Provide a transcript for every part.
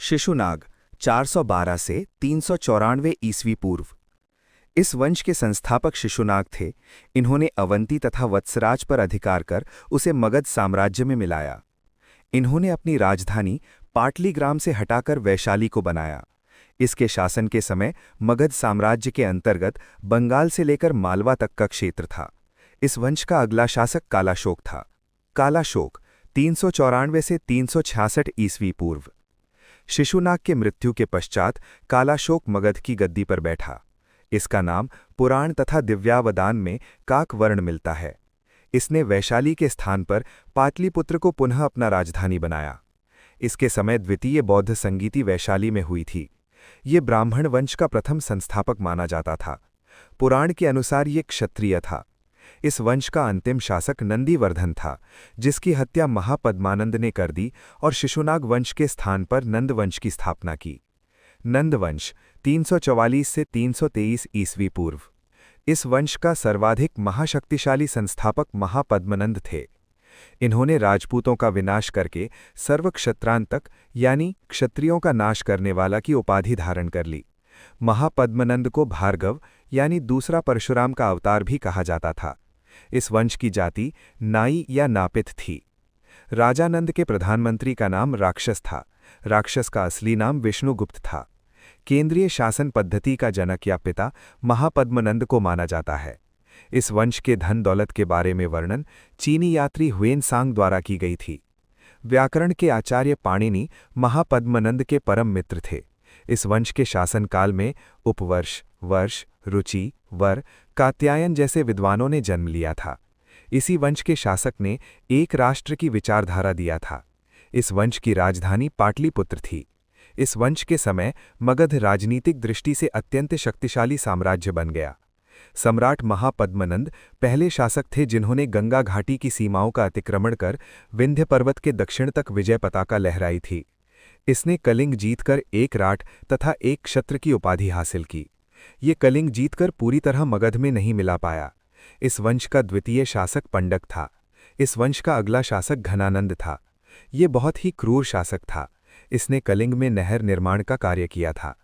शिशुनाग 412 से 394 ईस्वी पूर्व। इस वंश के संस्थापक शिशुनाग थे। इन्होंने अवंती तथा वत्सराज पर अधिकार कर उसे मगध साम्राज्य में मिलाया। इन्होंने अपनी राजधानी पाटलीग्राम से हटाकर वैशाली को बनाया। इसके शासन के समय मगध साम्राज्य के अंतर्गत बंगाल से लेकर मालवा तक का क्षेत्र था। इस वंश का अगला शासक कालाशोक था। कालाशोक 394 से 366 ईस्वी पूर्व। शिशुनाग के मृत्यु के पश्चात कालाशोक मगध की गद्दी पर बैठा। इसका नाम पुराण तथा दिव्यावदान में काक वर्ण मिलता है। इसने वैशाली के स्थान पर पाटलिपुत्र को पुनः अपना राजधानी बनाया। इसके समय द्वितीय बौद्ध संगीति वैशाली में हुई थी। ये ब्राह्मण वंश का प्रथम संस्थापक माना जाता था। पुराण के अनुसार ये क्षत्रिय था। इस वंश का अंतिम शासक नंदीवर्धन था, जिसकी हत्या महापद्मानंद ने कर दी और शिशुनाग वंश के स्थान पर नंदवंश की स्थापना की। नंदवंश 344 से 323 ईस्वी पूर्व। इस वंश का सर्वाधिक महाशक्तिशाली संस्थापक महापद्मनंद थे। इन्होंने राजपूतों का विनाश करके सर्वक्षत्रांतक यानी क्षत्रियों का नाश करने वाला की उपाधि धारण कर ली। महापद्मनंद को भार्गव यानी दूसरा परशुराम का अवतार भी कहा जाता था। इस वंश की जाति नाई या नापित थी। राजानंद के प्रधानमंत्री का नाम राक्षस था। राक्षस का असली नाम विष्णुगुप्त था। केंद्रीय शासन पद्धति का जनक या पिता महापद्मनंद को माना जाता है। इस वंश के धन दौलत के बारे में वर्णन चीनी यात्री हुएनसांग द्वारा की गई थी। व्याकरण के आचार्य पाणिनि महापद्मनंद के परम मित्र थे। इस वंश के शासनकाल में उपवर्ष, वर्ष, रुचि, वर, कात्यायन जैसे विद्वानों ने जन्म लिया था। इसी वंश के शासक ने एक राष्ट्र की विचारधारा दिया था। इस वंश की राजधानी पाटलिपुत्र थी। इस वंश के समय मगध राजनीतिक दृष्टि से अत्यंत शक्तिशाली साम्राज्य बन गया। सम्राट महापद्मनंद पहले शासक थे जिन्होंने गंगा घाटी की सीमाओं का अतिक्रमण कर विंध्य पर्वत के दक्षिण तक विजय पताका लहराई थी। इसने कलिंग जीतकर एक राठ तथा एक क्षत्र की उपाधि हासिल की। ये कलिंग जीतकर पूरी तरह मगध में नहीं मिला पाया। इस वंश का द्वितीय शासक पंडक था। इस वंश का अगला शासक घनानंद था। ये बहुत ही क्रूर शासक था। इसने कलिंग में नहर निर्माण का कार्य किया था।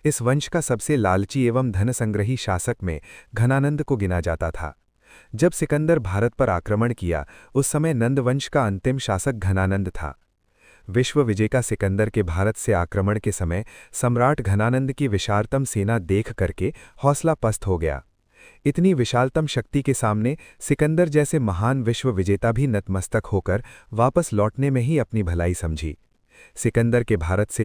इस वंश का सबसे लालची एवं धनसंग्रही शासक में घनानंद को गिना जाता था। जब सिकंदर भारत पर आक्रमण किया उस समय नंदवंश का अंतिम शासक घनानंद था। विश्व विजय का सिकंदर के भारत से आक्रमण के समय सम्राट घनानंद की विशालतम सेना देख करके हौसला पस्त हो गया। इतनी विशालतम शक्ति के सामने सिकंदर जैसे महान विश्व विजेता भी नतमस्तक होकर वापस लौटने में ही अपनी भलाई समझी। सिकंदर के भारत से